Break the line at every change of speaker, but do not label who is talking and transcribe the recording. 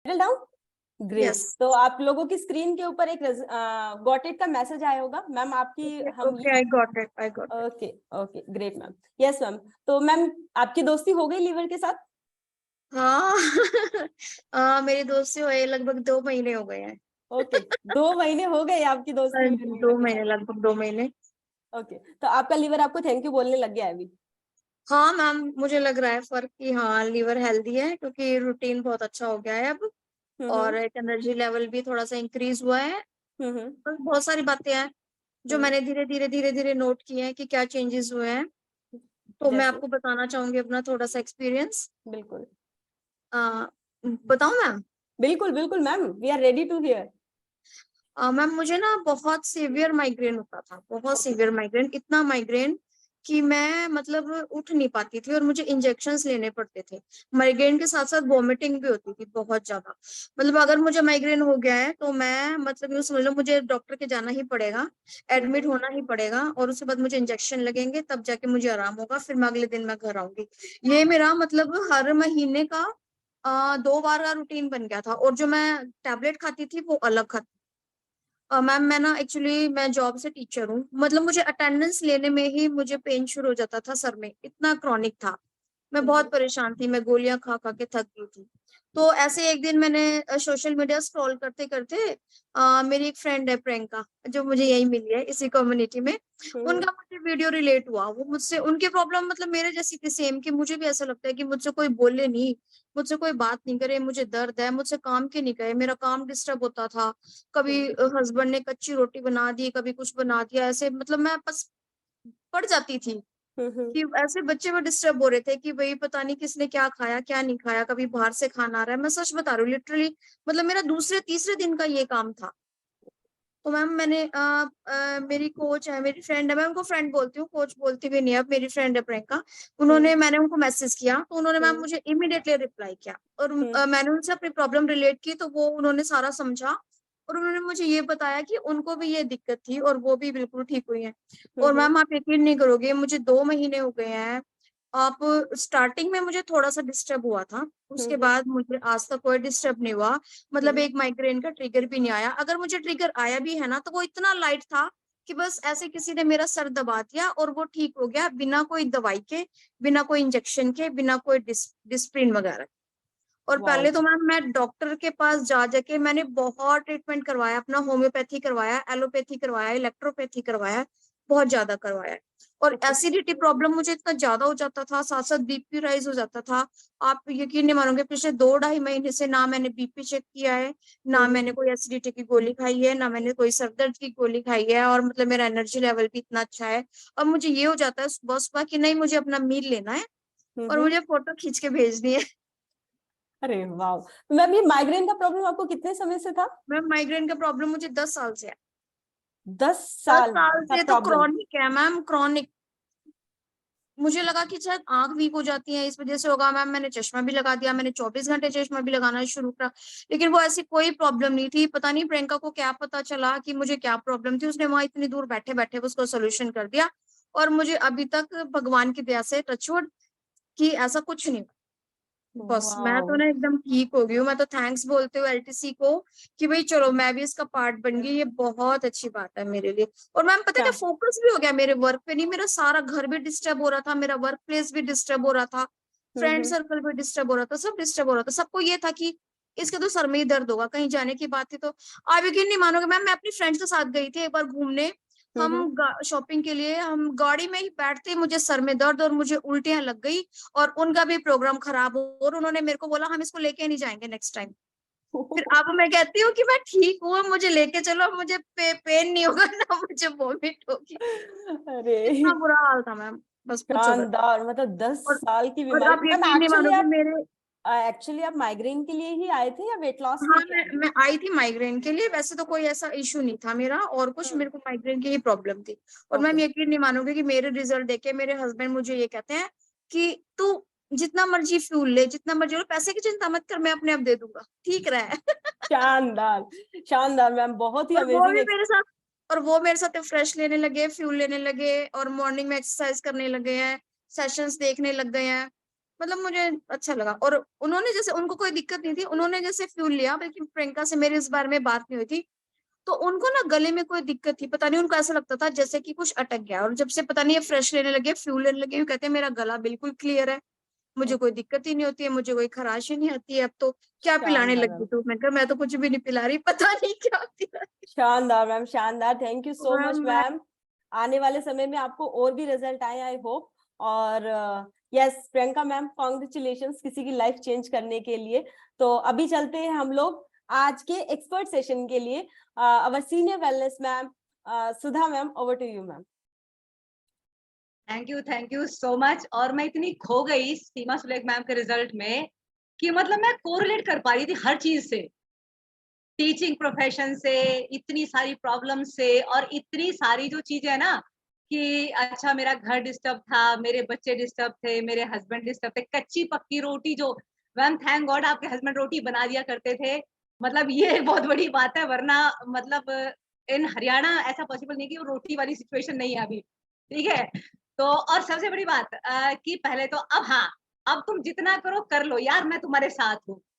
Down. Great.
Yes.
तो आप लोगों की स्क्रीन के ऊपर एक गॉट इट का मैसेज आया होगा मैम आपकी। हम
okay, I got it.
Okay okay great ma'am. Yes ma'am. तो मैम आपकी दोस्ती हो गई लीवर के साथ?
हाँ। मेरी दोस्ती हुए लगभग 2 महीने हो गए हैं।
ओके 2 महीने हो गए आपकी दोस्ती हुए लीवर
2
के
महीने,
साथ?
लगभग 2 महीने।
ओके तो आपका लीवर आपको थैंक यू बोलने लग गया है अभी?
हाँ मैम, मुझे लग रहा है फर्क कि हाँ लीवर हेल्दी है, क्योंकि रूटीन बहुत अच्छा हो गया है अब। और
हम्म
एक एनर्जी लेवल भी थोड़ा सा इंक्रीज हुआ है।
हम्म
बस बहुत सारी बातें हैं जो
हम्म।
मैंने धीरे धीरे नोट किए हैं कि क्या चेंजेस हुए हैं। तो मैं
जैसे?
आपको बताना चाहूंगी अपना थोड़ा सा एक्सपीरियंस।
बिल्कुल
बताऊं मैम?
बिल्कुल बिल्कुल ma'am we are ready to hear.
Ma'am मुझे ना बहुत सीवियर माइग्रेन होता था, बहुत
ओके।
सीवियर माइग्रेन, इतना माइग्रेन कि मैं मतलब उठ नहीं पाती थी और मुझे इंजेक्शंस लेने पड़ते थे। माइग्रेन के साथ साथ वॉमिटिंग भी होती थी बहुत ज्यादा। मतलब अगर मुझे माइग्रेन हो गया है तो मैं मतलब यूँ समझ लो मुझे डॉक्टर के जाना ही पड़ेगा, एडमिट होना ही पड़ेगा, और उसके बाद मुझे इंजेक्शन लगेंगे, तब जाके मुझे आराम होगा, फिर मैं अगले दिन मैं घर आऊंगी। ये मेरा मतलब हर महीने का 2 बार का रूटीन बन गया था। और जो मैं टैबलेट खाती थी वो अलग खाती। मैम मैं ना एक्चुअली मैं जॉब से टीचर हूँ, मतलब मुझे अटेंडेंस लेने में ही मुझे पेन शुरू हो जाता था सर में, इतना क्रॉनिक था। मैं बहुत
बिल्कुल।
परेशान थी, मैं गोलियां खा खा के थक गई थी। तो ऐसे एक दिन मैंने सोशल मीडिया स्क्रॉल करते करते मेरी एक फ्रेंड है प्रियंका, जो मुझे यही मिली है इसी कम्युनिटी में।
हम्म।
उनका मुझे वीडियो रिलेट हुआ, वो मुझसे उनकी प्रॉब्लम मतलब मेरे जैसी थी सेम, कि मुझे भी ऐसा लगता है कि मुझसे कोई बोले नहीं, मुझसे कोई बात नहीं करे, मुझे दर्द है, मुझसे काम के नहीं गए, मेरा काम डिस्टर्ब होता था। कभी
हम्म
हस्बैंड ने कच्ची रोटी बना दी, कभी कुछ बना दिया, ऐसे मतलब मैं बस पड़ जाती थी
हम्म।
कि ऐसे बच्चे में डिस्टर्ब हो रहे थे कि भाई पता नहीं किसने क्या खाया क्या नहीं खाया, कभी बाहर से खाना आ रहा है। मैं सच बता रही हूँ लिटरली, मतलब मेरा दूसरे तीसरे दिन का ये काम था। तो मैम मैंने मेरी कोच है, मेरी फ्रेंड है, मैं उनको फ्रेंड बोलती हूँ, कोच बोलती भी नहीं, अब मेरी फ्रेंड है प्रियंका।
हम्म
मैंने उनको मैसेज किया तो उन्होंने मैम
हम्म
मुझे इमीडिएटली रिप्लाई किया। और
हम्म
मैंने उनसे अपनी प्रॉब्लम रिलेट की तो वो उन्होंने सारा समझा। और उन्होंने मुझे ये बताया कि उनको भी ये दिक्कत थी और वो भी बिल्कुल ठीक हुई है। और
हम्म
मैम आप यकीन नहीं करोगे, मुझे 2 महीने हो गए हैं। आप स्टार्टिंग में मुझे थोड़ा सा डिस्टर्ब हुआ था, उसके
हम्म
बाद मुझे आज तक कोई डिस्टर्ब नहीं हुआ। मतलब
हम्म।
एक माइग्रेन का ट्रिगर भी नहीं आया, अगर मुझे ट्रिगर आया भी है ना तो वो इतना लाइट था कि बस ऐसे किसी ने मेरा सर दबा दिया और वो ठीक हो गया, बिना कोई दवाई के, बिना कोई इंजेक्शन के, बिना कोई डिस्प्रिन वगैरह। और
वाओ।
पहले तो मैम मैं डॉक्टर के पास जा जाके मैंने बहुत ट्रीटमेंट करवाया, अपना होम्योपैथी करवाया, एलोपैथी करवाया, इलेक्ट्रोपैथी करवाया, बहुत ज्यादा करवाया। और
ओके।
एसिडिटी प्रॉब्लम मुझे इतना ज्यादा हो जाता था, साथ साथ बीपी राइज हो जाता था। आप यकीन नहीं मानोगे, पिछले 2 ढाई महीने से ना मैंने बीपी चेक किया है, ना मैंने
हम्म।
कोई एसिडिटी की गोली खाई है, ना मैंने कोई सर दर्द की गोली खाई है। और मतलब मेरा एनर्जी लेवल भी इतना अच्छा है। अब मुझे ये हो जाता है सुबह सुबह कि नहीं, मुझे अपना मील लेना है और
हम्म।
मुझे फोटो खींच के भेजनी है।
अरे वाह। मैम ये माइग्रेन का प्रॉब्लम आपको कितने समय से था?
मैम माइग्रेन का प्रॉब्लम मुझे 10 साल से है।
10 साल
10 साल
का
से तो
प्रॉब्लम?
क्रॉनिक है मैम, क्रॉनिक। मुझे लगा कि शायद आंख वीक हो जाती है इस वजह से होगा मैम, मैंने चश्मा भी लगा दिया, मैंने 24 घंटे चश्मा भी लगाना शुरू करा। लेकिन वो ऐसी कोई प्रॉब्लम नहीं थी, पता नहीं प्रियंका को क्या पता चला कि मुझे क्या प्रॉब्लम थी, उसने वहां इतनी दूर बैठे बैठे उसको सोल्यूशन कर दिया। और मुझे अभी तक भगवान की दया से टचवुड कि ऐसा कुछ नहीं। बस मैं तो
वाह।
ना एकदम ठीक हो गई हूँ, मैं तो थैंक्स बोलते हुए एलटीसी को कि भाई चलो मैं भी इसका पार्ट बन गई, ये बहुत अच्छी बात है मेरे लिए। और मैम पता है
क्या?
क्या, फोकस भी हो गया मेरे वर्क पे, नहीं मेरा सारा घर भी डिस्टर्ब हो रहा था, मेरा वर्क प्लेस भी डिस्टर्ब हो रहा था, फ्रेंड
हम्म।
सर्कल भी डिस्टर्ब हो रहा था, सब डिस्टर्ब हो रहा था। सबको ये था कि इसके तो सर में ही दर्द होगा, कहीं जाने की बात थी तो। आप यकीन नहीं मानोगे मैम, मैं अपनी फ्रेंड्स के साथ गई थी एक बार घूमने,
हम्म।
हम शॉपिंग के लिए, हम गाड़ी में ही बैठते मुझे सर में दर्द और मुझे उल्टियां लग गई। और उनका भी प्रोग्राम खराब हो और उन्होंने मेरे को बोला हम इसको लेके नहीं जाएंगे नेक्स्ट टाइम। फिर अब मैं कहती हूँ कि मैं ठीक हूँ, मुझे लेके चलो, मुझे पेन नहीं होगा ना मुझे वॉमिट होगी।
अरे
इतना बुरा हाल था मैम, बस पूछो मत।
शानदार। मतलब दस
और
साल की
और
बीमारी
आप
मैम।
यकीन नहीं मानोगे मेरे।
एक्चुअली आप माइग्रेन के लिए ही आए थे या वेट लॉस के
हाँ
लिए आए थे?
मैं आई थी माइग्रेन के लिए, वैसे तो कोई ऐसा इशू नहीं था मेरा, और कुछ मेरे को माइग्रेन की ही प्रॉब्लम थी। और मैम
ओके।
यकीन नहीं मानोगे कि मेरे रिजल्ट देखे मेरे हस्बैंड मुझे ये कहते हैं कि तू जितना मर्जी फ्यूल ले, जितना मर्जी लो, पैसे की चिंता मत कर, मैं अपने आप दे दूंगा, ठीक रहा है।
शानदार। शानदार मैम बहुत ही
और वो
अमेजिंग।
भी मेरे साथ और वो मेरे साथ फ्रेश लेने लगे, फ्यूल लेने लगे, और मॉर्निंग में एक्सरसाइज करने लगे हैं, सेशंस देखने लग गए हैं। मतलब मुझे अच्छा लगा। और उन्होंने जैसे, उनको कोई दिक्कत नहीं थी, उन्होंने जैसे फ्यूल लिया, बल्कि प्रियंका से मेरी इस बारे में बात नहीं हुई थी, तो उनको ना गले में कोई दिक्कत थी, पता नहीं उनको ऐसा लगता था जैसे कि कुछ अटक गया। और जब से पता नहीं ये फ्रेश लेने लगे, फ्यूल लेने लगे, वो कहते हैं मेरा गला बिल्कुल क्लियर है, मुझे कोई दिक्कत ही नहीं होती है, मुझे कोई खराश ही नहीं आती है। अब तो क्या पिलाने
शानदार
लगी
मैम,
तू? मैं कहा मैं तो कुछ भी नहीं पिला रही, पता नहीं क्या पिला
शानदार मैम, शानदार। थैंक यू सो
रही
मच
मैं।
मैम। आने वाले समय में आपको और भी रिजल्ट आए, आई होप। और यस प्रियंका मैम, कॉन्ग्रेचुलेशंस किसी की लाइफ चेंज करने के लिए। तो अभी चलते हैं हम लोग आज के एक्सपर्ट सेशन के लिए। Our senior wellness ma'am Sudha ma'am, over to you ma'am.
Thank you so much. और मैं इतनी खो गई सीमा सुलेख मैम के रिजल्ट में कि मतलब मैं कोरिलेट कर पा रही थी हर चीज से, टीचिंग प्रोफेशन से, इतनी सारी प्रॉब्लम से, और इतनी सारी जो चीजें है ना कि अच्छा मेरा घर डिस्टर्ब था, मेरे बच्चे डिस्टर्ब थे, मेरे हस्बैंड डिस्टर्ब थे, कच्ची पक्की रोटी जो, मैम थैंक गॉड आपके हस्बैंड रोटी बना दिया करते थे, मतलब ये बहुत बड़ी बात है, वरना मतलब इन हरियाणा ऐसा पॉसिबल नहीं कि वो रोटी वाली सिचुएशन नहीं है अभी, ठीक है। तो और सबसे बड़ी बात कि पहले तो अब हाँ, अब तुम जितना करो कर लो यार, मैं तुम्हारे साथ हूँ,